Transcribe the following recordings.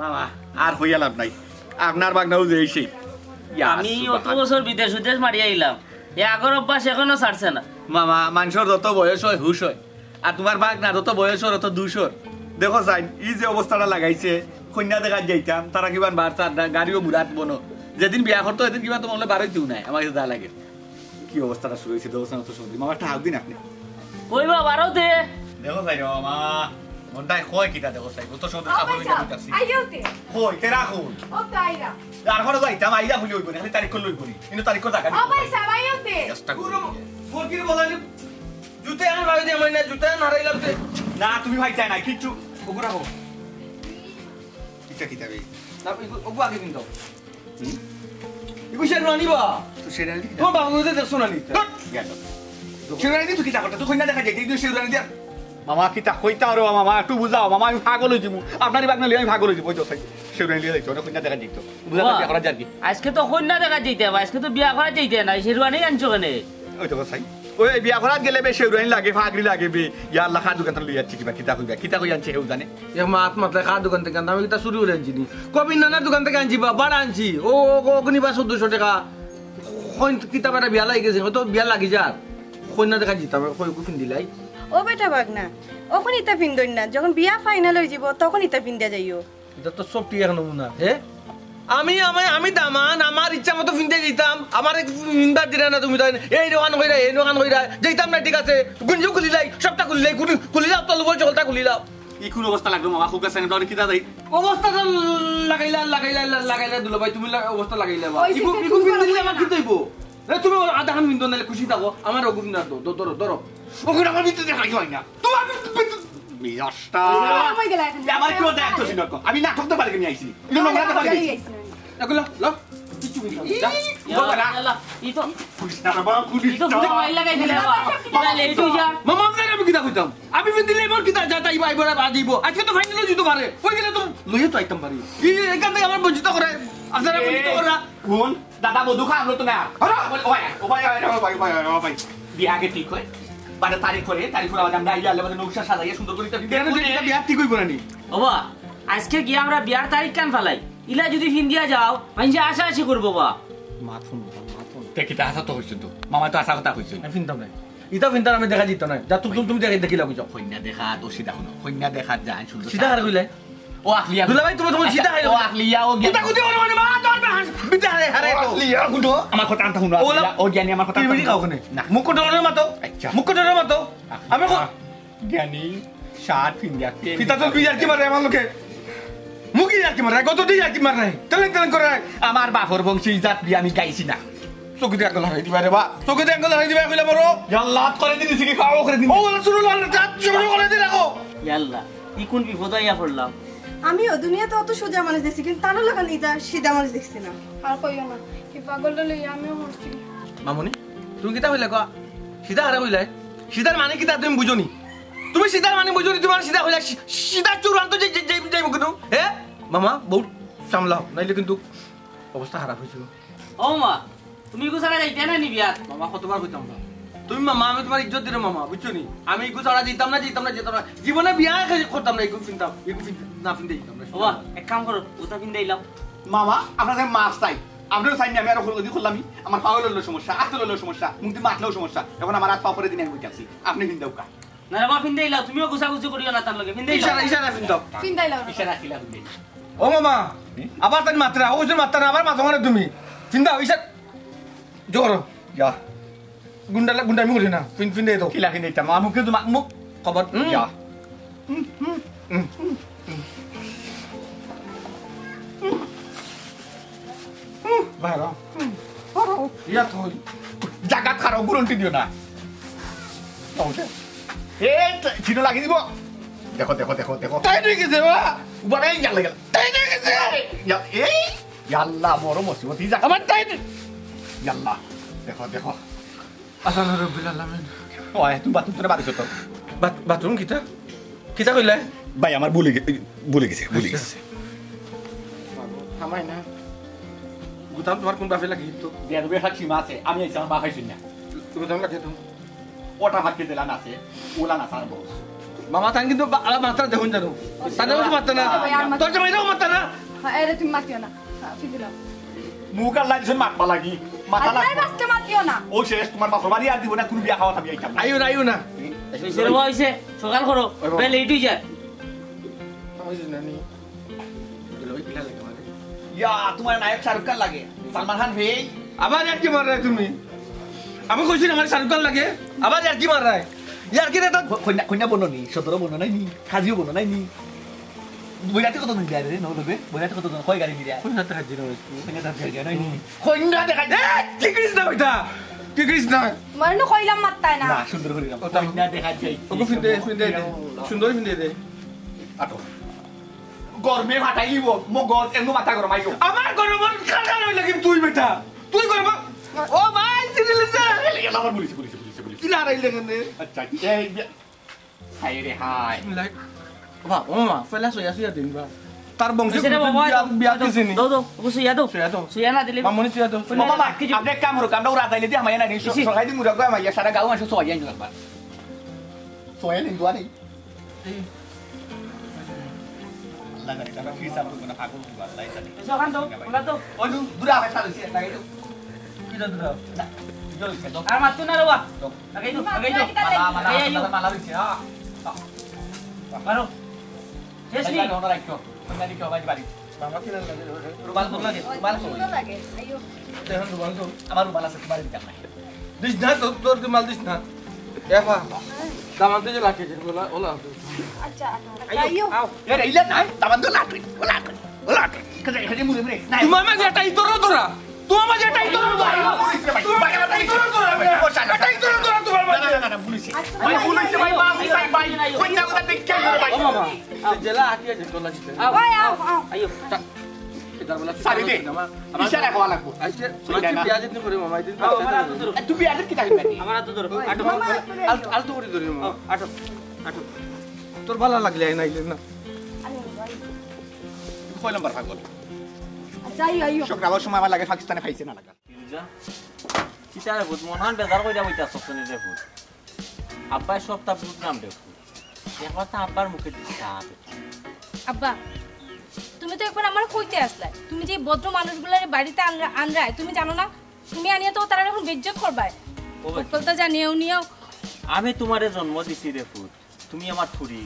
মামা আর হইয়া লাভ নাই আপনার বাগনাও যে সেই আমি অত বছর বিদেশ উদেশ মারিয়া আইলাম এ আগর অভ্যাস এখনো ছাড়ছে না মামা মানুষের যত বয়স হয় হুশ হয় আর তোমার বাগনা যত বয়স হয় তত দুশোর দেখো চাই ই যে অবস্থাটা লাগাইছে কন্যা দেখা যাইতাম তারা কিমান বার চার গাড়িও বুড়াত বনো যেদিন বিয়া করতো এদিন কিমান তোমার বারোইতেও নাই আমার যা লাগে কি অবস্থাটা শুরু হয়েছে দেখো তো সত্যি মামা একটা হাক দিন আপনি কইবা বারো দে দেখো চাই মামা মনটাই কয় কিটা দেখো চাই তো সত্যি কাপড় দিতেছি আইওতে কই তেরা কোন ও তাইরা আর ঘরে যাইতাম আইয়া ভুলি হইব না খালি তারিখ লইব নি কিন্তু তারিখ টাকা ও পয়সা আইওতে চেষ্টা করব ফকির বলানি জুতে আন ভাই দে মানে জুতে আন হারাইলাম তে না তুমি ভাই চাই না কিচ্ছু ওগুরা হোক কিটা কিটা বে না ওগু আগে কিন্তু ইগু শেরওয়ানি আনিবা তো সেরানি তোমার বাবু দে দেখছো না নি গেল সেরানি তুই কিটা করতে তুই কইনা দেখা যাই তুই সেরানি দিয়া মামা কিটা কইতা আর মামা একটু বুঝাও মামা আমি পাগল হই যাবো আপনারই বাগনা লই আমি পাগল হই যাবো ওই তো চাই সেরানি লিয়ে যাইতো না কইনা দেখা যাইতো বুঝা বিয়া করা যার কি আজকে তো কন্যা দেখা যাইতে হবে আজকে তো বিয়া করা যাইতে না শেরওয়ানি আনছো কেন ওই তো চাই ওই বিয়া করা গেলে বে সেরানি লাগে ফাগরি লাগে বে ইয়া আল্লাহ খা দোকান লই যাচ্ছি কিবা কিটা কই আনছে হেউ জানে এক মাত মাতলে খা দোকান থেকে আমি কিটা চুরি করে আনছি নি কবি নানার দোকান থেকে আনছি বা বাড়া আনছি ও অগ্নিবা 1400 টাকা কইন কিতাব একটা বিয়া লাগি গেছে তো বিয়া লাগি যা কইনা দেখা জিতাম কই কুফিন দিলাই ও বেটা বাগনা ওখন ইতা পিন্দইন না যখন বিয়া ফাইনাল হই যাব তখন ইতা পিন্দা যাইও এটা তো সব টিয়া নমুনা হে আমি দামান আমার ইচ্ছা মতো ফিনতে যেতাম আমার ফিনবার দিলে না তুমি এই দোকান কইরা এই দোকান কইরা যেতাম না ঠিক আছে গুঞ্জু খুলিলাই সবটা খুলিলাই খুলিলাও তল বল চলতা খুলিলাও ই কোন অবস্থা লাগলো মামা খুব কাছে না কিটা যাই অবস্থাটা লাগাইলা দুলো ভাই তুমি অবস্থা লাগাইলা বা ইকু ফিন দিলে আমার কি তৈব রে তুমি আধা খান মিনিট নালে খুশি থাকো আমার ওগুন না ধরো ওগুলো আমার ভিতরে দেখাই হয় না তো আমি বিয়াসটা কই গেলা এখন আমার কি ওটা একটু সিনক আমি নাটক তো পারি আমি আইছি ইনো নোংরা তো পারি এগুলো ল কিছু যা ই তো খুশনা বাবা খুশনা বুঝে মাইল লাগাই দিলে বাবা লে তুই যা মামা আমি কিটা কইতাম আমি ফিন দিলে এবার কিটা যা তাই ভাই বড় বাজিব আজকে তো ফাইনাল জিতো পারে কই গেলে তো লইয়ে তো আইতাম পারি এই এখান থেকে আমার বঞ্চিত করে আপনারা বঞ্চিত করা কোন দাদা বধু খা আমলো তো না ওই বিয়া আগে ঠিক হয় বারে তারিখ করে আমরা আইয়া আলে মানে নকশা সাজাইয়া সুন্দর করে বিয়া ঠিক হইব না নি বাবা আজকে গিয়ে আমরা বিয়ার তারিখ কান ফালাই ইলা যদি ফিন দিয়া যাও মানুষে আশা করবো বাবা মাথুন দেখিতে আসা তো হইছে তো মামা তো আসা কথা কইছে আমি ফিনতাম না ইটা ফিনতাম আমি দেখা জিত না যা তুমি দেখিলা বুঝো কন্যা দেখা তো সিধা হনো কন্যা দেখা যায় সুন্দর সিধা হারে কইলে ও আখলিয়া দুলা ভাই তুমি সিধা হারে ও আখলিয়া ও কিটা কইতে মানে মা তোর বিটা হারে তো আখলিয়া গুলো আমার কথা আনতা হুনো ও জ্ঞানী আমার কথা তুমি খাও কোনে মুখ ডরে মাতো আচ্ছা মুখ ডরে মাতো আমি জ্ঞানী সাত ফিন্দিয়া কে পিতা তো বিয়ার কি মারে আমার লোকে মুখি আর কি মারে কত দিই আর কি মারে তেলেন করে আমার বাপর বংশী জাত বিয়া আমি গাইছি না চোখে দিয়ে আঙ্গুল হারাই দিবা রে বা চোখে দিয়ে আঙ্গুল হারাই দিবা কইলা বড় আল্লাহ করে দিছি কি খাও করে দিন ও শুরু হলো কাজ শুরু করে দি রাখো ইয়াল্লাহ ই কোন বিপদ আইয়া পড়লাম আমিও দুনিয়াতে অত সোজা মানুষ দেখছি কিন্তু তার লাগান ইতা সিধা মানুষ দেখছি না আর কইও না এই পাগলটা লইয়া আমিও মরছি মামুনি তুমি কিতা কইলা কো সিধা হারা কইলা সিধার মানে কিতা তুমি বুঝোনি তুমি সিধার মানে বুঝোনি তোমার সিধা কইলা সিধা চূড়ান্ত যে যে মুখ নু হে মামা বহুত সামলাও নাইলে কিন্তু অবস্থা খারাপ হইছিল ও মা তুমি গুছাড়া যাইতে না নি বিয়াত মামা কতবার কইতাম না তুমি মামা আমি তোমার ইজ্জত দিলে মামা বুঝছো নি আমি ইগু ছাড়া যেতাম না জীবনে বিয়া করতাম না ইগু ফিনতাম না ফিনতে যেতাম না বাবা এক কাম করো ওটা ফিন দেইলাম মামা আপনার মাছ চাই আপনারও চাই না আমি আরো হলদি খুললামই আমার পাওয়া হলো সমস্যা আত্ম হলো সমস্যা মুক্তি মাতলেও সমস্যা এখন আমার হাত পা পরে দিন আমি বুঝাচ্ছি আপনি হিন্দাও কা না বাবা ফিন দেইলাও তুমিও গুছাগুছি করিও না তার লগে ফিন দেইলাও ইশারা ফিনতাম চিন্তাইলাম ইশারা খিলা বুঝে ও মামা আবার তাই মাত্রা ও যে মাত্রা আবার মাথা মানে তুমি চিন্তা ইশার জোর যা গুন্ডামি করি না ফিন দে তো খিলা খিনে আমার মুখে তো মুখ খবর যা বাইরা ইয়া তো জাগাত খারাপ গুরন্টি দিও না এই চিনো লাগি দিব দেখো তাই ঠিক আছে বা বড় এই গেল তাই ঠিক আছে এই ইয়াল্লাহ বড় মুসিবত যা আমার তাই ইয়াল্লাহ দেখো আসান রব্বিল আলামিন ওই তুমি বাথরুম তোরে বাড়ি চতো বাথরুম কিতা কইলে ভাই আমার ভুলে গেছে আমাই না গুতাম তোমার কোন বাফে লাগি তো দেড় বেশা সীমা আছে আমি আইছি আমার বাসায় শুনি না গুতাম লাগে তো ওটা ভাত খেতে লান আছে ওলা না সার বস মামা তান কিন্তু মাত্রা দেখুন জানো তাদের মাত্রা না তোর জামাইটাও মাত্রা না হ্যাঁ এরে তুমি মাতিও না হ্যাঁ ফিদিলাম মুখ আর লাগছে মাতবা লাগি মাথা আল্লাহ লাগবে বাসকে মাতিও না ও শেষ তোমার বাপর বাড়ি আর দিব না কোনো বিয়া খাওয়া আমি আইতাম না আইও না সেরকম হয়েছে সকাল করো বেলা লেট হয়ে যায় ইয়া তোমার নায়ক শাহরুখ খান লাগে সালমান খান ভাই আবার আর কি মার রায় তুমি আমি কইছি না আমার শাহরুখ খান লাগে আবার আর কি মার রায় ইয়ার কি রে কন্যা বনো নি সদর বনো নাই নি খাজিও বনো নাই নি বইরাতে কত দিন যায় রে নলবে বইরাতে কত দিন কয় গাড়ি দিয়া কইনা টাকা দিনো কন্যা দাম যায় নাই নি কইনা দেখা কি করিস না বেটা কি করিস না মানে না কইলাম মাত্তায় না না সুন্দর করে নাম কন্যা দেখা যায় ওগো ফিন্দে দে সুন্দর ফিন্দে দে আটো গরমে ফাটাই লিব মগজ এমন মাথা গরম আইও আমার গরম খান লাগি তুই বেটা তুই গরম ও ভাই সিরিয়াসলি আমার পুলিশ কি লারাই লাগনে আচ্ছা এই হাই রে হাই লাইক বাবা ও মা ফেলা সয়া সয়া দিন বা তার বংশ সেটা বাবা বিয়া দিছে নি দাও অবশ্য সুইয়া দাও সুইয়া না দিলে মামনি সুয়া তো মামা আপনি কাম করো কামটা ওরা তাইলে দিয়ে আমায় না নি সকাই দি মুরা কয় আমায় সারা গাঁও আসো সোয়া যাই একবার সোয়া নেই দোয়া নেই লাগা এটা ফিস আপ করে পাগল দিবা তাই জানি সকাল দাও ওলা দাও ওই দূরে আগে চালছি লাগাই দাও কি দূরে না জল কে দাও আর মাত্র না রবা লাগাই দাও মালা দিছে হ্যাঁ মারো শেষ নি লাগাই ওনা রাখো কোন দিকে হবে বাড়ি মামা কি লাগে রুমাল বল লাগে রুমাল সুন্দর লাগে আইও দেখুন রুমাল তো আমার রুমাল আছে তোমার দিকে নাই দিস না তোর রুমাল দিস না এফা দামান্তে যে লাগে ওলা ওলা আচ্ছা আইও এ ইলা নাই তামান তো লাটরি লাটরি কাজে হেডি মুরে মুরে নাই তোমার মাঝে এটাই তোরা তোমার মাঝে এটাই তোরা তোমার মাঝে না পুলিশ ভাই পুলিশ ভাই কোনটা কথা দেখতে ভাই ও মামা জেলা আটি আছে তোলা দিতে ওই আও আইও কিদার বলা সারি দে ইশারা করা লাগবো আজকে মাঝে পেঁয়াজ দিন করে মামা দিন তুই বিয়াজ কি থাকবি আমার হাত ধরো আটো আলতো করে ধরি মামা আটো তোর ভালো লাগলে নাইলে না কয় নাম্বার পাগল আচ্ছা আইও সকালের সময় আমার লাগে পাকিস্তানে খাইছে না লাগা চিতারে ভূত মনহান বেজার কইরা বইতা সবসনে রে ভূত আব্বাই সপ্তাহ ভূত নাম দেখো এ কথা আব্বার মুখে দিতা আব্বা তুমি তো একবার আমার কইতে আসলে তুমি যে ভদ্র মানুষগুলোর বাড়িতে আনরায় তুমি জানো না তুমি আনিয়া তো তারা এখন বেজ্জত করবাই সকলটা জানিয়েও নিও আমি তোমারে জন্ম দিছি রে ভূত তুমি আমার ফুরি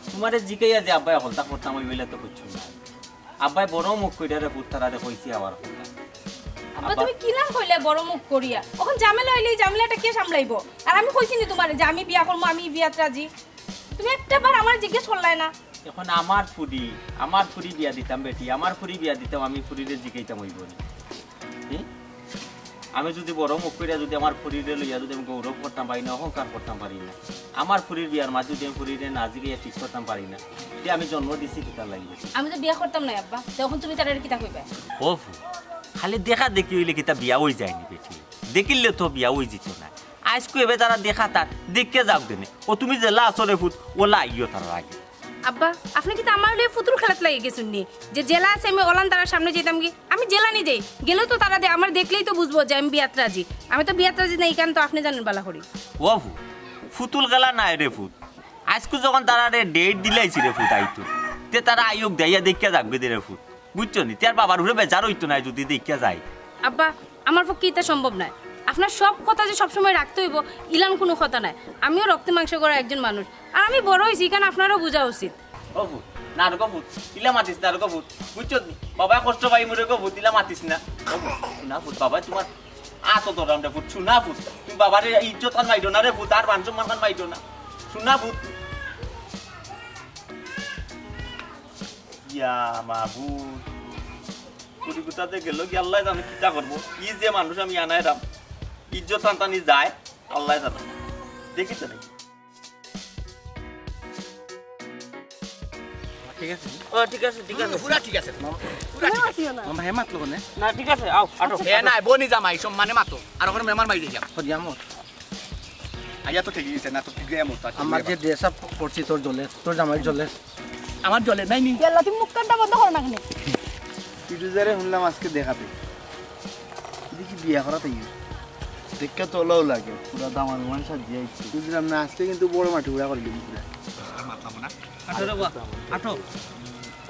তোমারে জিকাইয়া যে আব্বাই হলতা করতাম ওই বেলা তো করছো না আব্বাই বড় মুখ কইরা রে ভূত তারা রে কইছি আবার আব্বা তুমি কি নাম কইলে বড় মুখ করিয়া এখন ঝামেলা হইলে ঝামেলাটা কে সামলাইবো আর আমি কইছি নি তোমারে যে আমি বিয়া করবো আমি বিয়াত রাজি তুমি একটাবার আমার জিজ্ঞেস করলাই না এখন আমার ফুরি বিয়া দিতাম বেটি আমার ফুরি বিয়া দিতাম আমি ফুরিরে জিকাইতাম হইব না আমি যদি বড় মুখ কইরা যদি আমার ফুরিরে লইয়া যদি আমি গৌরব করতাম পারি না অহংকার করতাম পারি না আমার ফুরির বিয়ার মাঝে যদি আমি ফুরিরে না জিগাইয়া ঠিক করতাম পারি না যে আমি জন্ম দিছি কিতা লাগবে আমি তো বিয়া করতাম না আব্বা তখন তুমি তার কিতা কইবা ও খালি দেখা দেখি হইলে কিতা বিয়া হয়ে যায়নি বেটি দেখিলে তো বিয়া হয়ে যেত না আজকে এবার তারা দেখা তার দেখতে যাও দেনে ও তুমি যে লাচরে ফুট ও লাইও তার আগে আব্বা আপনি কি আমার লিয়ে ফুতুল খেলাত লাগে গেছেন নি যে জেলা আছে আমি ওলান তার সামনে যেতাম কি আমি জেলা নি যাই গেলেও তো তারা আমার দেখলেই তো বুঝবো যে আমি বিয়াত রাজি আমি তো বিয়াত রাজি নাই কেন তো আপনি জানেন বালা করি ও ফুতুল গেলা নাই রে ফুট আজকে যখন তারা রে ডেট দিলাইছি রে ফুট আইতো তে তারা আয়োগ দেয়া দেখিয়া যাবে দে রে ফুট বুঝছো নি তার বাবার ঘুরে বেজার হইতো না যদি দেখিয়া যায় আব্বা আমার পক্ষে এটা সম্ভব নয় আপনার সব কথা যে সবসময় রাখতে হইব ইলান কোনো কথা নাই আমিও রক্ত মাংস করা একজন মানুষ আর আমি বড় হয়েছি কেন আপনারও বোঝা উচিত ও ভূত না আর ভূত ইলা মাতিস না আর ভূত বুঝছো নি বাবা কষ্ট পাই মরে গো ভূত ইলা মাতিস না না ভূত বাবা তোমার আতো তো রামটা ভূত শুনা ভূত তুমি বাবার ইজ্জত কান মাইডো না রে ভূত আর মান সম্মান কান মাইডো না শুনা ভূত ইয়া মাবুদ কুড়ি কুটাতে গেল কি আল্লাহ জানে কিটা করবো ই যে মানুষ আমি আনাই রাম ইজ্জত টানটানি যায় আল্লাহ জানে দেখিতে নাকি ঠিক আছে ও ঠিক আছে পুরা ঠিক আছে মামা হে মাতলো কোনে না ঠিক আছে আও আটো এ নাই বনি জামাই সম্মানে মাতো আর ওখানে মেহমান মাই যাম হরিয়ামত আইয়া তো ঠিকই আছে না তো ঠিক মত আমার যে ড্রেস আপ করছি তোর জলে তোর জামাই জলে আমার জলে নাই নি গেলা তুমি মুখ কানটা বন্ধ করো না কেন পিটুজারে শুনলাম আজকে দেখাতে দেখি বিয়া করা তাই দেখে তো ওলাও লাগে পুরা দামার মান সাজিয়ে বুঝলাম না আজকে কিন্তু বড় মাটি উড়া করে দিবি পুরা আঠো রে বাবা আঠো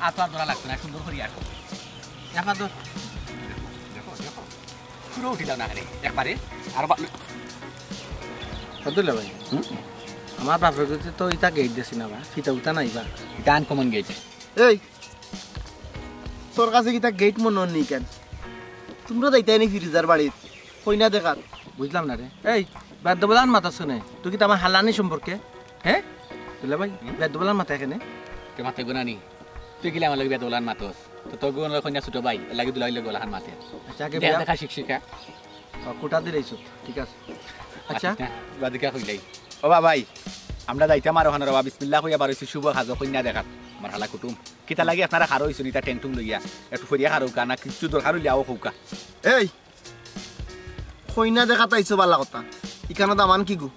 আতো আর ধরা লাগবে না সুন্দর করে আঠো একা তো দেখো দেখো পুরো উঠি দাও না রে একবারে আর কতলে ভাই আমার বাপের কাছে তো ইটা গেট দিছি না বা ফিতা উঠা নাই বা গান কমন গেট এই তোর কাছে কি তা গেট মনে নেই কেন তোমরা যাইতে নি ফিরিজার বাড়িত কইনা দেখাত বুঝলাম না রে এই বেদবলান মাথা শুনে তুই কি তো আমার হালানি সম্পর্কে হ্যাঁ বুঝলে ভাই বেদবলান মাথা এখানে তে মাতে গুনানি তুই কিলা আমার লাগি বেদলান মাতস তো তোর গুণ কন্যা ছোট ভাই লাগি দুলাই গলাহান মাতে আচ্ছা আগে দেখা দেখা শিক্ষিকা কোটা দিলাইছো ঠিক আছে আচ্ছা বাদিকা কইলাই ও ভাই আমরা যাইতাম আর ওখানে রবা বিসমিল্লাহ কইয়া বারইছি শুভ হাজো কন্যা দেখাত আমার হালা কুটুম কিতা লাগি আপনারা খারো হইছুন ইতা টেন্টুম লইয়া একটু ফরিয়া খারো কা না কিছু দরকার লিয়াও খৌকা এই কইনা দেখাত আইছো বালা কথা ইখানো দামান কি গু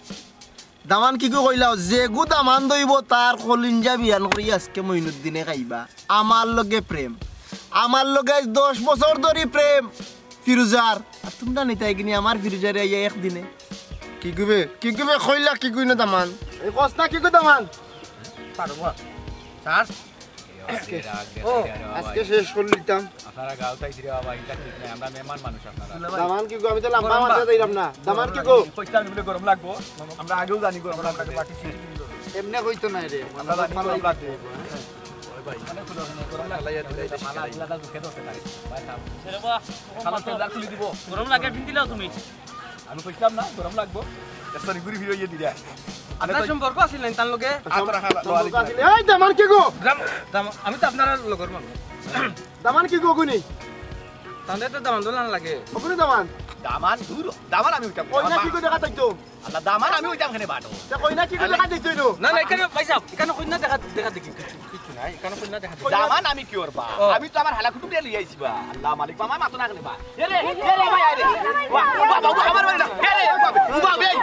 দামান কি গু কইলাও যে গু দামান দইব তার কলিঞ্জা বিয়ান করি আজকে মইনুদ্দিনে খাইবা আমার লগে প্রেম আমার লগে 10 বছর ধরে প্রেম ফিরুজার আর তোমরা নিতাই কিনি আমার ফিরুজারে আইয়া একদিনে কি গুবে কইলা কি গুইনা দামান এই কস্তা কি গু দামান পারবো স্যার ও আজকে শেষ করলিতাম আপনারা গাও তাই দিরা বাবা ইটা ঠিক নাই আমরা মেহমান মানুষ আপনারা দামান কি গু আমি তো লম্বা মাথা দিলাম না দামান কি গু কইতাম বলে গরম লাগবো আমরা আগেও জানি গরম লাগবে বাকি এমনে কইতো না রে আমরা জানি গরম লাগবে গরম লাগে পিন্দিলাও তুমি আমি কইতাম না গরম লাগবো সরি গুরি ভিড় হইয়ে দিলা আপনার সম্পর্ক আছিল না তার লগে এই দামান কি গু আমি তো আপনার লগর মানুষ দামান কি গু গুনি তাহলে তো দামান দোলান লাগে ওগুনি দামান দামান দূর দামান আমি উঠাম কইনা কি গু দেখা তাইতো আল্লাহ দামান আমি উঠাম খানে বাটো তা কইনা কি গু দেখা তাইতো নো না না এখানে পয়সা এখানে কইনা দেখা দেখি কিছু নাই এখানে কইনা দেখা দেখি দামান আমি কি করবা আমি তো আমার হালা কুটুম দিয়ে লিয়ে আইছি বা আল্লাহ মালিক বাবা মাতো না খানে বা এ রে ভাই আরে বাহ বাবা আমার বাড়ি না এ রে বাবা এই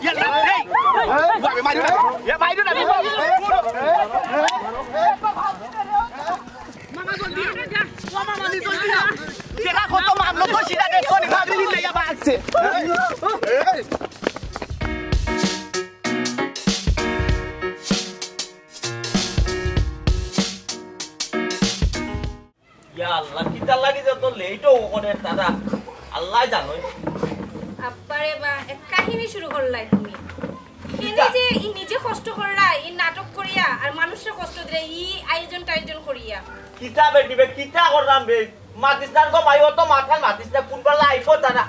ইয়াল্লা এই বাবা মাইরো না এ মাইরো না Kira kau tu mamlo tu sih dah dekor ni kau beli lagi apa aksi? Ya Allah kita lagi tu late oh kau ni tada Allah janoy আব্বারে বা এক কাহিনী শুরু করলাই তুমি কেনে যে ই নিজে কষ্ট করলা ই নাটক করিয়া আর মানুষের কষ্ট দিলে ই আয়োজন করিয়া kita bedi be kita korang be matis dan kau mayu tu makan matis dan pun berlain kau tada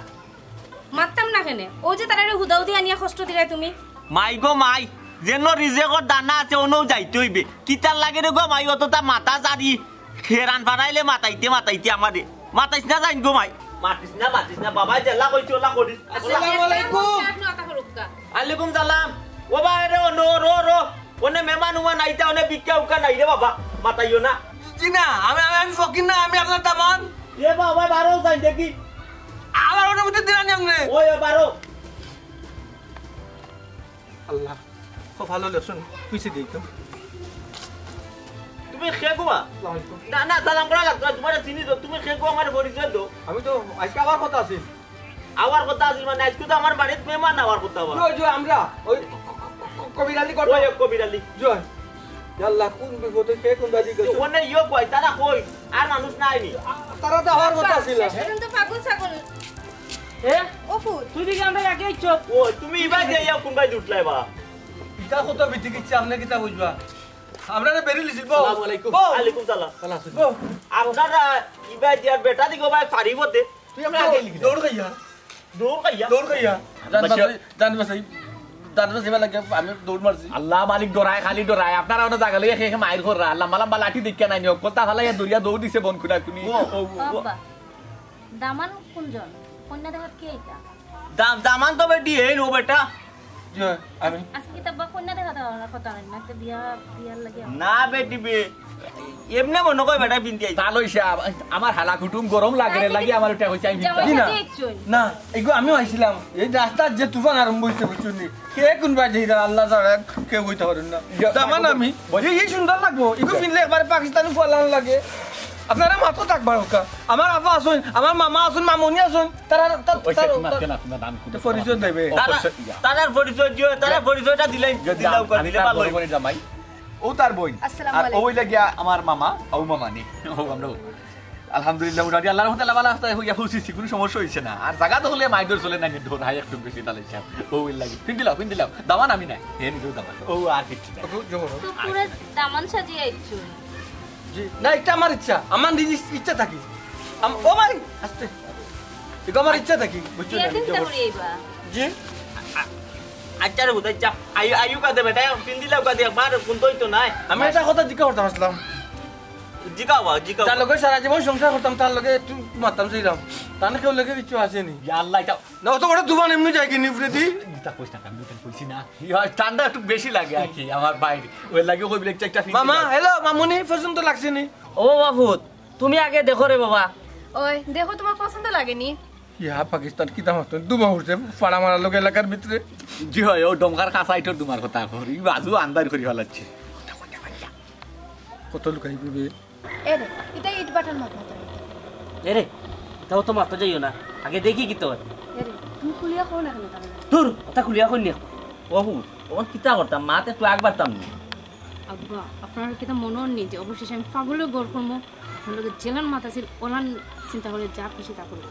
মারতাম না কেনে ও যে তারারে হুদাউদি আনিয়া কষ্ট দিলাই তুমি মাই গো মাই যেন রিজেকর দানা আছে ওনও যাইতে হইবে কিতার লাগে রে গো মাই অত তা মাথা জারি খেরান বানাইলে মাতাইতে আমারে মাতাইছ না জাইন গো মাই মাতিস না বাবা জেলা কইছো লা করিস আসসালামু আলাইকুম আপনি কথা হলুকা আলাইকুম সালাম ও ভাই রে নো রো ওনে মেহমান উমা নাইতা ওনে বিক্কা উকা নাই রে বাবা মাতাইও না জি না আমি ফকির না আমি আপনার দামান এ বাবা বারো যাই দেখি আমার ওটার মধ্যে দিলানি আপনি ওই বারো আল্লাহ খুব ভালো লেখছেন পিছিয়ে দিই তো তুমি খেগোয়া না সালাম করা লাগতো তোমার চিনি তো তুমি খেগো আমার পরিচয় দাও আমি তো আজকে আবার কথা আছে আওয়ার কথা আছে মানে আজকে তো আমার বাড়িতে মেহমান আওয়ার কথা বা ওই যে আমরা ওই কবিরালি কত ওই কবিরালি জয় আল্লাহ কোন বিপদে কে কোন বাজি গেছে ওনে ইয়ো কই তারা কই আর মানুষ নাই নি তারা তো হওয়ার কথা ছিল এখন তো পাগল ছাগল এ ওপু তুই দিকে আমরা আগে ইচ্ছো ও তুমি ইবা যে ইয়া কোন বাই উঠলাই বা ইটা কত বিটি কিচ্ছে আপনি কিতা বুঝবা আমরা বেরি লিছিল বো আসসালামু আলাইকুম ওয়ালাইকুম সালাম বো আপনারা ইবা যে বেটা দিগো ভাই পারিবতে তুই আমরা আগে লিখি দৌড় গইয়া দৌড় কইয়া জান বাসি লাগে আমি দৌড় মারছি আল্লাহ মালিক ডরায় খালি ডরায় আপনারা ওনা জায়গা লইয়া খেয়ে মাইর কররা লম্বা লম্বা লাঠি দেখিয়া নাই নিয়োগ কথা ফালাইয়া দরিয়া দৌড় দিছে বন খুনা খুনি বাবা দামান কোনজন কন্যা দেখাত কে এটা দামান তো বেটি এই নো বেটা জয় আমি আজকে কিতাব কন্যা দেখাত কথা নাই না একটা বিয়ার লাগে না বেটি বে এমনে মনে কই বেটা বিনতি আইছে তা লইছে আমার হালা কুটুম গরম লাগে রে লাগি আমার ওটা হইছে আমি জামাই না। সাথে একজন না এগো আমিও আইছিলাম এই রাস্তার যে তুফান আরম্ভ হইছে বুঝছনি কে কোন বাজে আল্লাহ ছাড়া কেউ কইতে পারেন না দামান আমি এই সুন্দর লাগবো এগো ফিনলে একবারে পাকিস্তানি ফলান লাগে আপনারা মাত্র থাকবার হোক আমার আপা আসুন আমার মামা আসুন মামনি আসুন তারা পরিচয় দেবে তারার পরিচয় দিও তারা পরিচয়টা দিলে দিলাও করে দিলে ভালো হইব। জামাই ও তার বোন আসসালামু আর আলাইকুম। ওই লাগিয়া আমার মামা ও মামা নি ও আমরা আলহামদুলিল্লাহ মোটামুটি আল্লাহর রহমতে লাভালা হইয়া খুশি কোনো সমস্যা হইছে না আর জায়গা তো হলে মাইদর চলে না ঢোর হাই একটু বেশি তাহলে ও ওই লাগি পিন দিলাম দামান আমি নাই হে নিজেও দামান ও আর কিছু না তো পুরো দামান সাজিয়ে আইছো জি না এটা আমার ইচ্ছা আমার নিজের ইচ্ছা থাকি ও ভাই আস্তে এটা আমার ইচ্ছা থাকি বুঝছো না বিয়া দিন তাহলে এইবা জি আচ্ছা রে বুঝাই চা আয়ু কা দেবে তাই পিন দিলাও কা দিয়ে মার কোন তো নাই আমি এটা কথা জিজ্ঞাসা করতাম আসলাম জিগাও তার লগে সারা জীবন সংসার করতাম তার লগে একটু মারতাম চাইলাম তার কেউ লগে কিছু আসেনি ইয়া আল্লাহ এটা না অত বড় দুবান এমনি যাই কিনি ফ্রেদি তা কইছ না আমি তো কইছি না ইয়া ঠান্ডা একটু বেশি লাগে আর কি আমার বাইরে ওই লাগে কইবি একটা ফিন মামা হ্যালো মামুনি পছন্দ লাগছে নি ও বাবুত তুমি আগে দেখো রে বাবা ওই দেখো তোমার পছন্দ লাগেনি ইয়া পাকিস্তান কি দাম হতো দুবা উঠছে ফাড়া মারা লোক এলাকার ভিতরে জি হয় ও ডমকার কাঁচাইটোর তোমার কথা করি বাজু আন্দার করি ফেলাচ্ছে কত লুকাই দিবে এরে এটা ইট বাটার মত মত এরে তাও তো মাত্র যাইও না আগে দেখি কি তোর এরে তুমি খুলিয়া খাও না কেন তাহলে তোর ওটা খুলিয়া কই নিয়া বাবু ওন কিতা করতাম মাতে একটু আগ বাড়তাম না আব্বা আপনার কিতা মনে নেই যে অবশেষে আমি পাগলের গড় করবো আপনার জেলার মাথা ছিল ওলান চিন্তা করে যা খুশি তা করবো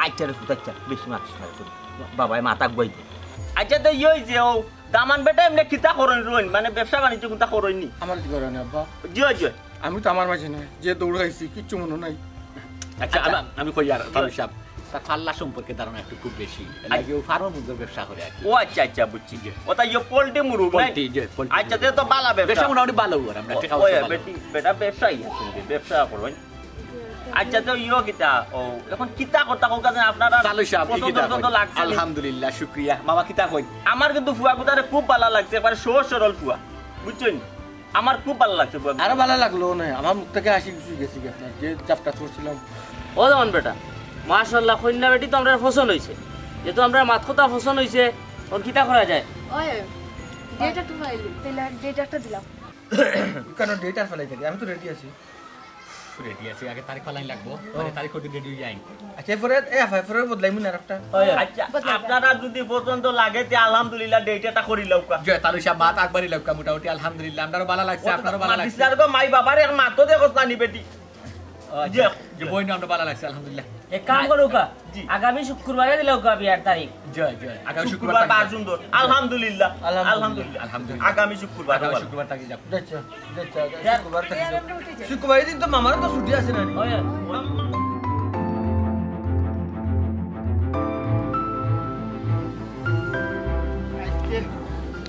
আচ্ছা রে ফুটাচ্ছা বেশি মাছ বাবাই মাতাক বই আচ্ছা তো ইয়ে যে ও দামান বেটা এমনি কিতা করন রইন মানে ব্যবসা বাণিজ্য কোনটা করইনি আমার কি করে না আব্বা জিও জিও আমি তো আমার মাঝে নাই যে দৌড়াইছি কিচ্ছু মনে নাই আচ্ছা আমি কই আর তাহলে সাহেব তার পাল্লা সম্পর্কে ধারণা একটু খুব বেশি লাগে ও ফার্ম মুদ্রা ব্যবসা করে আর কি ও আচ্ছা আচ্ছা বুঝছি ওটা ইয়ে পোল্ট্রি মুরু পোল্ট্রি যে পোল্ট্রি আচ্ছা তে তো বালা ব্যবসা ব্যবসা মোটামুটি ভালো ওর আমরা টাকা ওই পয়সা বেটি বেটা ব্যবসায়ী আছে ব্যবসা করবেন আচ্ছা তো ইয়ে কিতা ও এখন কিতা করতা কোন কাজে আপনারা ভালো সাহেব পছন্দ লাগছে আলহামদুলিল্লাহ শুকরিয়া মামা কিতা কই আমার কিন্তু ফুয়া গুতারে খুব ভালো লাগছে একবার সহজ সরল ফুয়া বুঝছেন আমার খুব ভালো লাগছে ফুয়া আরো ভালো লাগলো না আমার মুখ থেকে হাসি খুশি গেছি আপনার যে চাপটা করছিলাম ও যেমন বেটা মাশাআল্লাহ কন্যা বেটি তো আমরা পছন্দ হইছে যেহেতু আমরা মাত কথা পছন্দ হইছে ওর কিতা করা যায় ওই ডেটা টু ফাইল তাহলে ডেটাটা দিলাম কেন ডেটার ফেলাই থাকি আমি তো রেডি আছি রেডি আছে আগে তারিখ পালাই লাগবো পরে তারিখ ওদিন রেডি হয়ে যাই আচ্ছা এরপরে এফআইআর বদলাইমু না একটা আচ্ছা আপনারা যদি পছন্দ লাগে তে আলহামদুলিল্লাহ ডেটাটা করি লওকা জয় তালু সাহেব মাত আকবারই লাগকা মোটামুটি আলহামদুলিল্লাহ আমারও ভালো লাগছে আপনারও ভালো লাগছে মাতিসার মাই বাবার এক মাতো দেখো নানি বেটি যে যে বইন আমরা ভালো লাগছে আলহামদুলিল্লাহ এক কাম করো কা আগামী শুক্রবারে দিলেও কা বিয়ার তারিখ জয় জয় আগামী শুক্রবার শুক্রবার বার সুন্দর আলহামদুলিল্লাহ আলহামদুলিল্লাহ। আলহামদুলিল্লাহ আগামী শুক্রবার আগামী শুক্রবার থাকি যাব দেখছো শুক্রবার থেকে শুক্রবার দিন তো মামারও তো ছুটি আছে না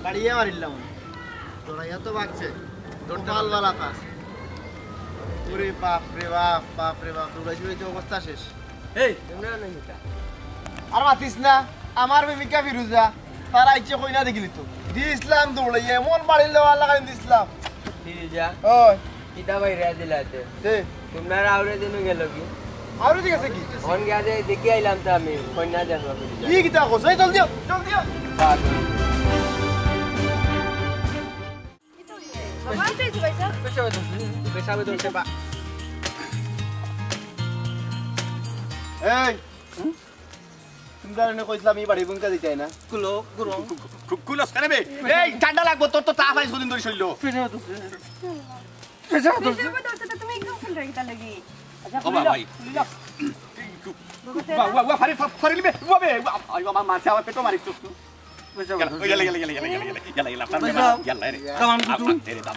বাড়িয়ে মারিলাম দৌড়াইয়া তো বাগছে দৌড়াল বালা কাজ ওরে বাপ রে বাপ দৌড়াইছি হইতে অবস্থা শেষ এই আর মাতিস না আমার প্রেমিকা ফিরুজা তারা ইচ্ছে কই না দেখিলি তো দি ইসলাম দৌড়াইয়া এমন বাড়ির দেওয়া লাগাই দিছিলাম ওই কিতা বাইরে দিলাতে দে তোমরা আউরে দিন গেল কি আরো ঠিক আছে কি ফোন গাদে দেখি আইলাম তো আমি কন্যা দেখবা কি কিতা কইছ এই জলদি বাবা তুই পয়সা পেশাবে ধরছে বা এই তুমি জানো কইছিলাম এই বাড়ি বুনকা দিতে না কুলো গুরু কুলস কেন বে এই ঠান্ডা লাগবো তোর তো তাপ আইছ দিন ধরে শৈল তুমি একদম ফুল রাখি তার লাগি ও ভাই ওয়া ফারি লিবে ওয়া বে আই মামা মারছে আমার পেটো মারিছ তুই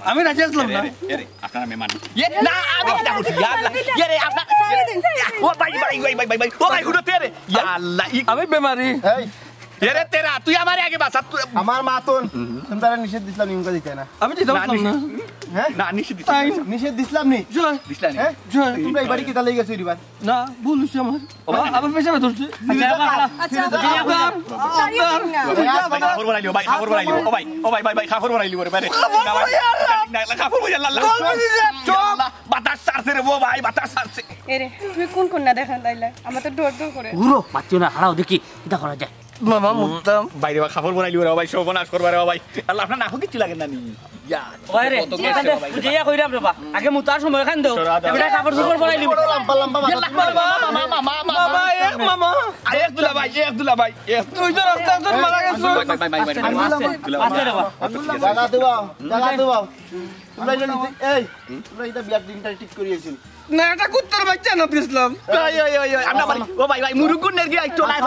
আমি রাজি আসলাম না আমি বেমারি তুই আমার আগে বাসা আমার মাতন তুমি তারা নিষেধ দিছিলাম নিমকা দিতে না আমি দিতাম না হ্যাঁ না নিষেধ নিষেধ দিছিলাম নি জয় দিসলা হ্যাঁ জয় তোমরা এই বাড়ি কি তাহলে গেছো এবার না ভুল হইছে আমার আমার পেশাবে ধরছে খাবার বানাইলিও ভাই খাবার বানাইলিও ও ভাই খাবার বানাইলিও রে বাইরে খাবার বানাইলা বাতাস সারছে রে ও ভাই বাতাস সারছে এরে তুমি কোন না দেখান তাইলে আমার তো ডর করে পুরো মাতিও না হারাও দেখি কিতা করা যায় মামা মুক্তাম বাইরে খাবার বানাইলিও রে ভাই সর্বনাশ করবা রে ভাই আল্লাহ আপনার নাকও কিছু লাগে না নি ওই রে বুঝিয়া কইরাম রে বা আগে মুতার সময় খান দাও এটা কাপড় চোপড় পরাই লিবি লম্বা লম্বা মামা এক দুলা ভাই তুই তো রাস্তা তো মারা গেছ আস্তে রে বা জায়গা দেবাও তোমরা এই তোমরা এটা বিয়ার দিনটা ঠিক করিয়েছিল না এটা কুত্তার বাচ্চা না ইসলাম আমরা ভাই ও ভাই মুরুকুন নে গিয়ে আইতো লাইফ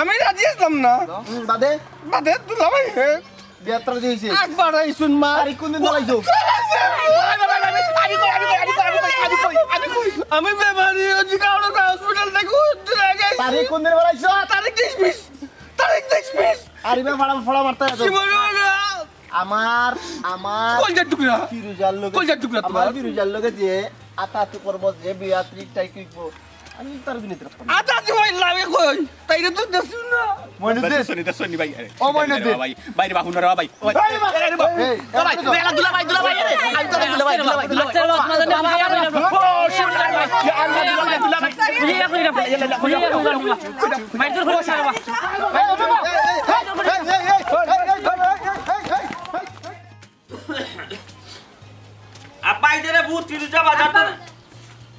আমি রাজি আসলাম না বাদে দুলা ভাই বিয়াত্রা দিয়েছে একবার আইসুন মা আর কোন দিন লাগাইছো আমি বেমারি হচ্ছি কারণ হসপিটাল দেখো তারিখ কোন দিন লাগাইছো তারিখ 20 আর ইবা ফড়া মারতে আছে জীবনে আমার কলজার টুকরা ফিরুজার লোকে কলজার টুকরা আমার ফিরুজার লোকে যে আতাতি করব যে বিয়াত্রি টাই কইব আমি তার বিনিত রাখব আতা তুই লাভে কই তাইরে তো দেখছু না মইনুদ্দিন শুনি ভাই ও মইনুদ্দিন ভাই ভাই বাহুন রা ভাই এই ভাই দুলা ভাই আমি তো দুলা ভাই আস্তে রে বা তোমাদের বুঝিয়া কইরাম বুঝিয়া কইরাম মাইদুর হলো সারা বা আপাই দেরে ভূত তিরুজা বাজার তো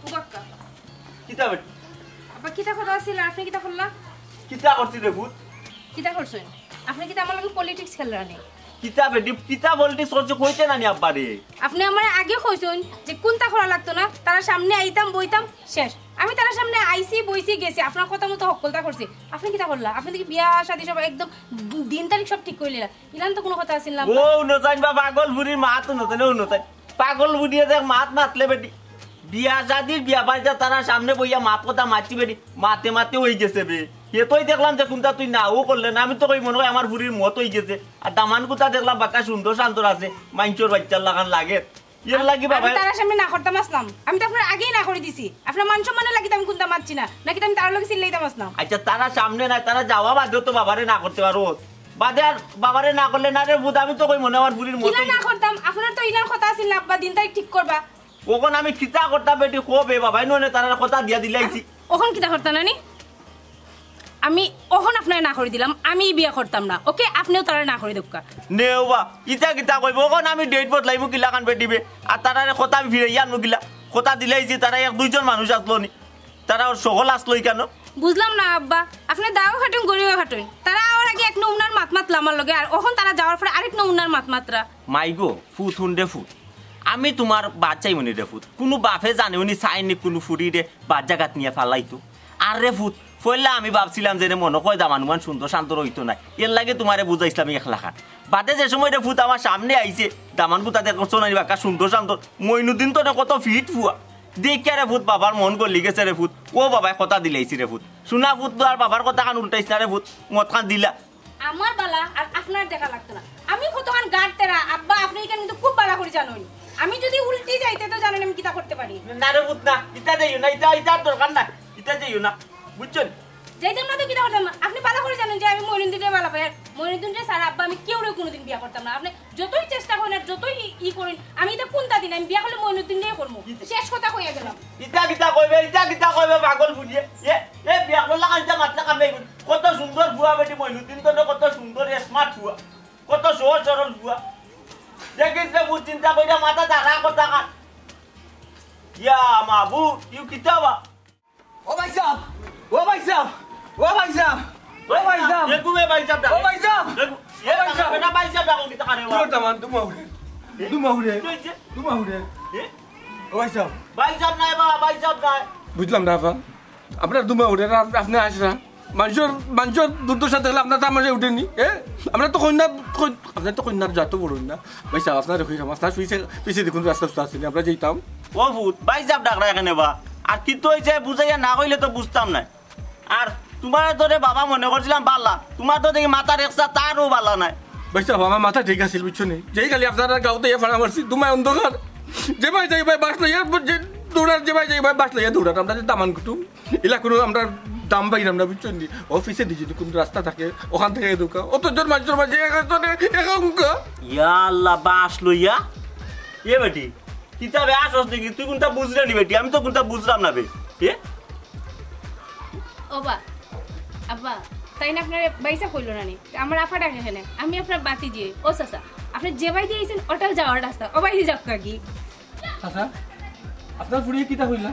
উবাক্কা কিতা বেটি আপা কিতা কথা আছিল আপনি কিতা করলা কিতা করতি রে ভূত কিতা করছেন আপনি কিতা আমার লগে পলিটিক্স খেলরা নে কিতা বেটি কিতা বলতি সরজ কইতে না নি আব্বারে আপনি আমার আগে কইছেন যে কোনটা করা লাগতো না তার সামনে আইতাম বইতাম শেষ আমি তার সামনে আইসি বইসি গেছি আপনার কথা মতো হকলতা করছি আপনি কিতা করলা আপনি দেখি বিয়া শাদী সব একদম দিন তারিখ সব ঠিক কইলেলা ইলান তো কোনো কথা আছিল না ও নজাইন বা পাগল বুড়ির মা তো নজাইন ও নজাইন পাগল বুড়িয়ে দেখ মাত মাতলে বেটি বিয়া শাদির বিয়া বাজা তারা সামনে বইয়া মাত কথা মারছি বেটি মাতে মাতে হয়ে গেছে বে এতই দেখলাম যে কোনটা তুই নাও করলে না আমি তো কই মনে হয় আমার বুড়ির মত হয়ে গেছে আর দামান কোথা দেখলাম বাকা সুন্দর শান্তর আছে মাইনচোর বাচ্চার লাগান লাগে এর লাগি বাবা তার সামনে না করতাম আসলাম আমি তো আপনার আগেই না করে দিছি আপনার মান সম্মানে লাগি আমি কোনটা মারছি না নাকি আমি তার লগে চিল্লাইতাম আসলাম আচ্ছা তারা সামনে নাই তারা যাওয়া বাদেও তো বাবারে না করতে পারো বাদে আর বাবারে না করলে না রে বুধ আমি তো কই মনে আমার বুড়ির মত কিলা না করতাম আপনার তো ইনার কথা আছিল না আব্বা দিন তারিখ ঠিক করবা ওখন আমি খিতা করতাম বেটি কবে বাবাই ননে তারা কথা দিয়া দিলাইছি ওখন কিতা করতাম না নি আমি ওখন আপনার না করে দিলাম আমি বিয়া করতাম না ওকে আপনিও তারা না করে দক্কা নেওবা ইটা কিতা কইব ওখন আমি ডেট বদলাইমু কিলা কান বেটিবে আর তারারে কথা আমি ফিরে আনমু কিলা কথা দিলাইছি তারা এক দুইজন মানুষ আসলো নি তারা ওর সকল আসলো কেন বুঝলাম না আব্বা আপনি দাও খাটুন গরিব খাটুন তারা আর আগে এক নমুনার মাত মাতলা আমার লগে আর ওখন তারা যাওয়ার পরে আরেক নমুনার মাত মাত্রা মাইগো ফুট হুন্ডে ফুট আমি তোমার বাচ্চাই মনে রে ফুট কোনো বাপে জানে উনি চাইনি কোনো ফুরি রে বাদ জাগাত নিয়ে ফালাইতো আর রে ফুট ফলে আমি ভাবছিলাম যে মনে কয় দামানুমান সুন্দর শান্ত রইতো নাই এর লাগে তোমারে বুঝাইছিলাম 1 লাখ বাদে যে সময় রে ফুট আমার সামনে আইছে দামান বুতা দেখছো না বাকা সুন্দর শান্ত মইনুদ্দিন তো কত ফিট ফুয়া দেখে রে ফুট বাবার মন গলি গেছে রে ফুট ও বাবাই কথা দিলাইছি রে ফুট শোনা ফুট তো আর বাবার কথা কান উল্টাইছ না রে ফুট মত কান দিলা আমার বালা আর আপনার দেখা লাগতো না আমি কতক্ষণ গাড়তেরা আব্বা আপনি এখানে কিন্তু খুব বালা করে জানেন আমি যদি উল্টি যাইতে তো জানেন আমি কিটা করতে পারি না রে ফুট না ইটা যাইও না ইটা দরকার না ইটা যাইও না বুঝছেন যাইতাম না তো কিটা করতাম না আপনি বালা করে জানেন যে আমি মইনুদ্দিনে বালা পাই আর মইনুদ্দিনে স্যার আব্বা আমি কেউ কোনোদিন বিয়া করতাম না আপনি যতই চেষ্টা করেন আর যতই ই করেন আমি এটা কোনটা দিন আমি বিয়া করলে মইনুদ্দিনে করবো শেষ কথা কইয়া গেলাম ইটা কিতা কইবে পাগল বুঝিয়ে এ বিয়া করলা কানটা মাতলা কামে কত সুন্দর বুয়া বেটি মইনুদ্দিন তো কত সুন্দর স্মার্ট বুয়া কত সহজ সরল বুয়া দেখিস রে বুঝ চিন্তা কইরা মাথা দাঁড়া কথা কান ইয়া মাবু ইউ কিতাবা ও ভাই সাহেব ও ভাই সাহেব ও ভাই সাহেব ও ভাই সাহেব একুমে ভাই সাহেব ও ভাই সাহেব এ ভাই সাহেব না ভাই সাহেব ডাকো কিতা কারে তোর দামান দুমাউরে ও ভাই সাহেব ভাই সাহেব নাই বাবা ভাই সাহেব নাই বুঝলাম না আপা আপনার দুমাউরে আপনি আসরা মানুষের দুর্দশা দেখলে আপনার তামাশে উঠেনি আমরা তো কন্যা আপনার তো কন্যার জাত পড়ুন না ভাই সাহেব আপনার দেখুন আপনার পিছিয়ে দেখুন রাস্তা আসেনি আমরা যেতাম ও ভূত ভাই সাহেব ডাকরা এখানে বা আর কি তো হয়েছে বুঝাইয়া না কইলে তো বুঝতাম না আর তোমার তোরে বাবা মনে করছিলাম বালা তোমার তো দেখি মাথার একসা তারও বালা নাই ভাই সাহেব আমার মাথা ঠিক আছে বুঝছো নি যেই খালি আপনারা গাঁওতে ফাড়া মারছি তোমায় অন্ধকার যে ভাই যাই ভাই বাস লইয়া দৌড়ার যে ভাই যাই ভাই বাস লইয়া দৌড়ার আমরা যে দামান কুটুম এলা কোনো আমরা দাম পাই না বুঝছো নি অফিসে দিয়ে যদি কোনো রাস্তা থাকে ওখান থেকে ঢুকা অতজন মানুষের মাঝে একা ইয়া আল্লাহ বাস লইয়া এ বেটি কিতাবে আসস দেখি তুই কোনটা বুঝলে নি বেটি আমি তো কোনটা বুঝলাম না বে এ ওবা আব্বা তাই না আপনার বাইসা কইল না নি আমার আফা ডাকে এখানে আমি আপনার বাতি দিয়ে ও চাচা আপনি যে বাই দিয়েছেন ওটাও যাওয়ার রাস্তা ও বাই দিয়ে যাক কি চাচা আপনার ফুরিয়ে কিতা হইলা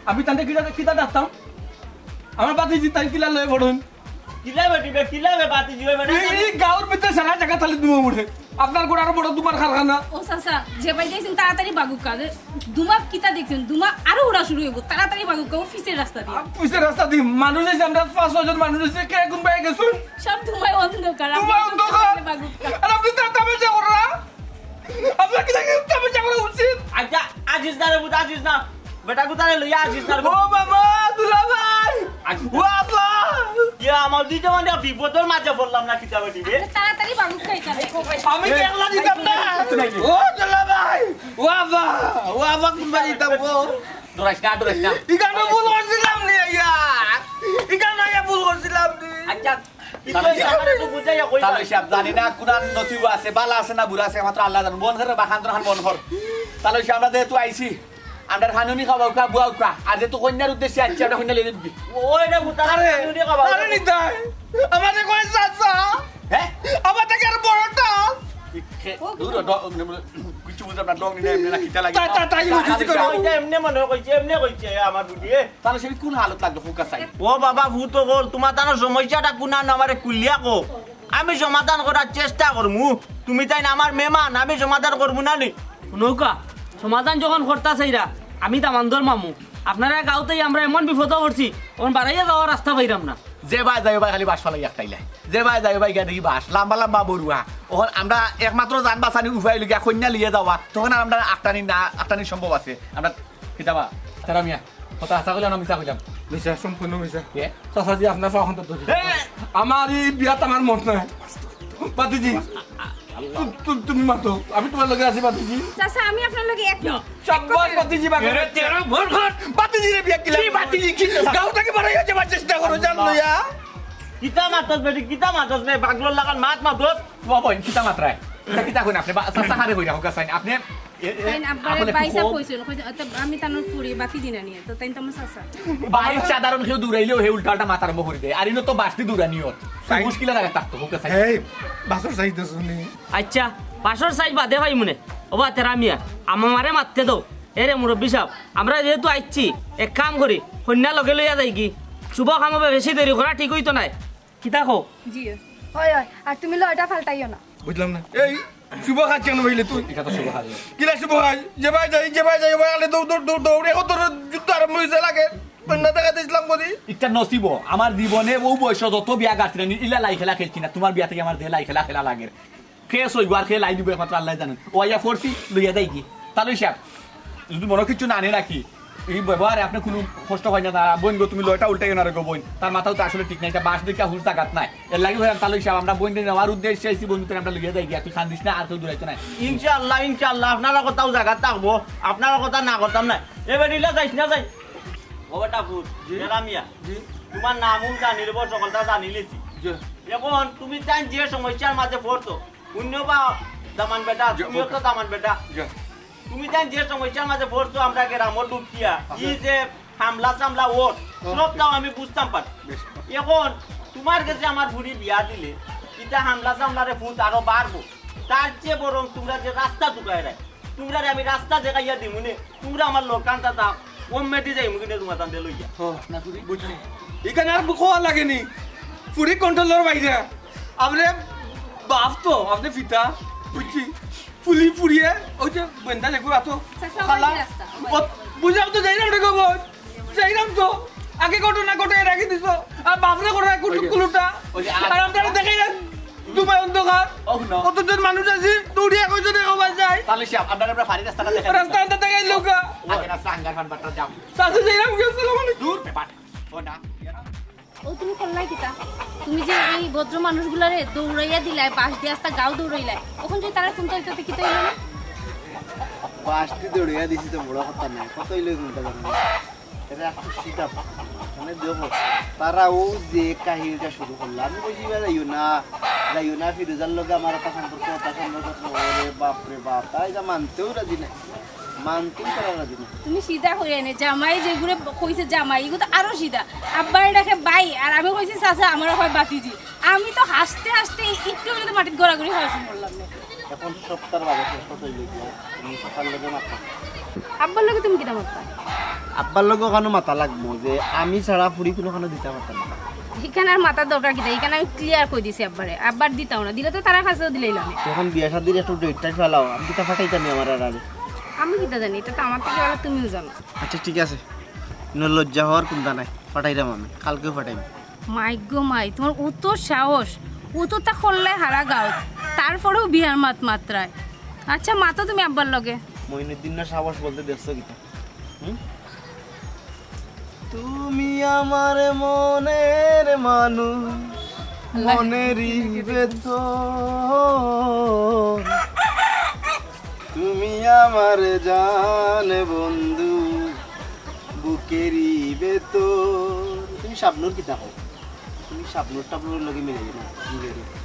আমি তাতে কিতা ডাকতাম আমার বাতিজি তাই কিলা লয়ে পড়ুন কিলাবে বাতি দিবে এই গাঁওর ভিতরে সারা জায়গা তাহলে দুমা উঠে আপনার গোড় আরো বড় দুমার কারখানা ও চাচা যে বাই দিয়েছেন তাড়াতাড়ি বাগুক কাজে দুমা কিতা দেখছেন দুমা আরো উড়া শুরু হইব তাড়াতাড়ি বাগুক অফিসের রাস্তা দিয়ে পুলিশের রাস্তা দিয়ে মানুষ এসে আমরা 5-6 জন মানুষ এসে কে কোন বাইরে গেছুন সব দুমায় অন্ধকার দুমায় অন্ধকার বাগুক আর আপনি তামাশা করা আপনার কি লাগে তামাশা করা উচিত আচ্ছা আজিজ না রে বুঝ আজিজ না বেটা কোথায় লইয়া আজিজ না ও বাবা দুলা ভাই ও আপা ইয়া আমার দিতে মানে বিপদের মাঝে বললাম না কিতাবে দিবে তাড়াতাড়ি বাগুক খাইতা আমি একলা দিতাম না ও দুলা ভাই ও আপা কিংবা দিতাম গো দরাস না ইকানো ভুল করছিলাম নি ইয়া ইকানো ইয়া ভুল করছিলাম নি আচ্ছা তাহলে সাহেব জানি না কোরআন নসিব আছে বালা আছে না বুড়া আছে মাত্র আল্লাহ জানে বন করে বাখান্তর খান বন কর তাহলে সে আমরা যেহেতু আইছি আমরা খানুনি খাওয়া উঠা বুয়া উঠা আজ তো কন্যার উদ্দেশ্যে আইছি আমরা কন্যা লিয়ে দিবি ওই রে বুতা আরে আরে নিতাই আমাদের কই চাচা হ্যাঁ আমার থেকে আর বড়টা দূর কিছু বুঝতে না ডং নিয়ে এমনি না কিতা লাগে তাই বুঝি করো ওইটা এমনি মনে কইছে আমার বুঝি তাহলে সে কোন হালত লাগলো ফুকা চাই ও বাবা ভূত বল তোমার তার সমস্যাটা কোনা না আমারে কুলিয়া কো আমি সমাধান করার চেষ্টা করমু তুমি তাই না আমার মেহমান আমি সমাধান করবো না নি নৌকা সমাধান যখন করতাছাইরা আমি তামান্দর মামু আপনারা গাঁওতেই আমরা এমন বিপদ পড়ছি তখন বাড়াইয়া যাওয়ার রাস্তা পাইরাম না যে ভাই যাই ভাই খালি বাস ফালাই একটাইলে যে ভাই যাই ভাই গিয়া দেখি বাস লম্বা লম্বা বড়ুয়া ওখান আমরা একমাত্র যান বাসানি উফাই লিয়া কন্যা লিয়ে যাওয়া তখন আমরা আটটানি সম্ভব আছে আমরা কিতাবা তারা মিয়া কথা আশা করলাম আমি মিশা কইলাম মিশা সম্পূর্ণ মিশা চাচাজি আপনার পাখন তো আমার এই বিয়াত আমার মত নাই বাতিজি তুমি মাতো আমি তোমার লগে আছি বাতিজি চাচা আমি আপনার লগে এক সবাই বাতিজি বাগে তেরা ভর ভর বাতিজি রে বিয়া কিলা বাতিজি কি গাওটাকে বাড়াইয়া যাবার চেষ্টা করো জান লইয়া কিতা মাতস বেটি কিতা মাতস বে বাগলোর লাগান মাত মাতস বাবা কিতা মাত্রায় কিতা কইনা আপনি চাচা হারে কইরা হোকা চাই আপনি আপনি বাইসা কইছেন আমি তানোর পুরি বাতি দিনা নিয়ে তো তাই তো আমার চাচা বাইক সাধারণ কেউ দূরাইলেও হে উল্টাটা মাথার আরম্ভ করে দেয় আর ইনো তো বাসটি দূরানিও মুশকিল লাগে থাকতো হোকা চাই এই বাসর চাইতে শুনি আচ্ছা পাশর সাইজ বাদে ভাই মনে ও বা তেরা মিয়া আমারে মারতে দাও এরে মুরব্বী সাহেব আমরা যেহেতু আইছি এক কাম করি কন্যা লগে লইয়া যাই কি শুভ কাম হবে বেশি দেরি করা ঠিক হইতো নাই কিতা কো জি হয় হয় আর তুমি লয়টা ফালটাইও না বুঝলাম না এই শুভ কাজ কেন বইলে তুই এটা তো শুভ হাল কিলা শুভ কাজ যে ভাই যাই ভাই আলে দৌড়ে কত যুদ্ধ আরম্ভ হইছে লাগে কন্যা দেখা দিছিলাম করি ইটা নসিব আমার জীবনে ও বয়স যত বিয়া গাছ ইলা লাই খেলা খেলছি না তোমার বিয়া থেকে আমার দে লাই খেলা লাগে খেয়ে সইব আর খেয়ে লাই দিব একমাত্র আল্লাহ জানেন ও আইয়া ফোরছি লইয়া দেয় কি তাহলে সাহেব যদি মনে কিছু না আনে নাকি এই ব্যবহারে আপনি কোনো কষ্ট হয় না বোন গো তুমি লয়টা উল্টাই না রে গো বোন তার মাথাও তো আসলে ঠিক নাই এটা বাস দেখে হুল জাগাত নাই এর লাগি হইলাম তাহলে সাহেব আমরা বোন নেওয়ার উদ্দেশ্যে আইছি বন্ধু আমরা লইয়া দেয় গিয়া তুই খান দিস না আর কেউ দূরাইতো না ইনশাআল্লাহ আপনারা কথাও জায়গা থাকবো আপনারা কথা না করতাম না এবার ইলা যাইস না যাই ও বেটা ভূত রামিয়া তোমার নামও জানিলে সকলটা জানিলেছি এখন তুমি তাই যে সমস্যার মাঝে পড়তো অন্য বা দামান বেটা তুমিও তো দামান বেটা তুমি তাই যে সমস্যার মাঝে পড়ছো আমরা গ্রামর ঢুকিয়া ই যে হামলা সামলা ওট সবটাও আমি বুঝতাম পারি এখন তোমার কাছে আমার বুড়ি বিয়া দিলে এটা হামলা সামলারে ভূত আরো বাড়বো তার চেয়ে বরং তোমরা যে রাস্তা ঢুকাই রায় তোমরা আমি রাস্তা দেখাইয়া দিমুনে তোমরা আমার লোকানটা দাও ওম মেটি যাই মুখে তোমার তান্তে লইয়া বুঝলি এখানে আর কোয়া লাগেনি পুরি কন্ট্রোলের বাইরে আপনি বাপ তো আপনি ফিতা বুঝছি ফুলি ফুরিয়ে ওই যে বেন্দা লেগু আতো খালা বুঝাও তো যাইরাম রে গো যাইরাম তো আগে ঘটনা ঘটে রাখি দিছো আর বাপরে করে কুলুটা আর আমরা দেখাই না দুবাই অন্ধকার কতজন মানুষ আছে দৌড়িয়া কইজনে ওবা যায় তাহলে সাহেব আমরা ফারি রাস্তাটা দেখাই রাস্তাটা দেখাই লোকা আগে রাস্তা আঙ্গার ফান বাট্টা যাও সাথে যাইরাম গেছিলাম মানে দূর পেপাট ও না ও তুমি করলাই কিতা তুমি যে এই ভদ্র মানুষগুলারে দৌড়াইয়া দিলাই পাশ দিয়ে আস্তা গাও দৌড়াইলাই ওখান যে তারা কোন তরিকাতে কি তৈল না পাঁচটি দৌড়িয়া দিছি তো বড় কথা নাই কতই লই কোনটা জানো এটা একটু সিধা মানে দেখো তারা ও যে কাহিনীটা শুরু করলো আমি কইছি যাইও না ফিরোজার লগে আমার একটা সম্পর্ক ওরে বাপ রে বাপ তাই যা মানতেও রাজি নাই মানতেই পারা না দিন তুমি সিধা কইরা নে জামাই যেগুলো কইছে জামাই এগুলো তো আরো সিধা আব্বার ডাকে বাই আর আমি কইছি চাচা আমার হয় বাতিজি আমি তো হাসতে হাসতে একটু হলে তো মাটির গড়াগড়ি হাসি বললাম না এখন সপ্তাহ বাজে শেষ হতে গিয়া তুমি সকাল লগে মাথা আব্বার লগে তুমি কিটা মারতা আব্বার লগে ওখানে মাথা লাগবো যে আমি ছাড়া ফুড়ি কোনোখানে দিতে পারতাম না এখানে আর মাথার দরকার কিটা এখানে আমি ক্লিয়ার কই দিছি আব্বারে আব্বার দিতাও না দিলে তো তারা কাছেও দিলেইলাম তখন বিয়া শাদির একটু ডেটটা ফেলাও আমি দিতে ফাটাইতাম আমার আর আরে আমি কিটা জানি এটা তো আমার থেকে ভালো তুমিও জানো আচ্ছা ঠিক আছে লজ্জা হওয়ার কোনটা নাই ফাটাইলাম আমি কালকেও ফাটাইব মাই গো মাই তোমার অত সাহস অত তা করলে হারা গাও তারপরেও বিহার মাত্রায় আচ্ছা মাতো তুমি আব্বার লগে মইনুদ্দিন না সাহস বলতে দেখছো কিটা তুমি আমার মনের মানুষ মনেরই ভেতর তুমি আমার জান বন্ধু বুকেরই ভেতর তুমি স্বপ্নর কিতা হও তুমি স্বপ্নর টাপ্নর লগে মিলে না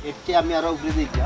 এর চেয়ে আমি আরো উপরে দেখি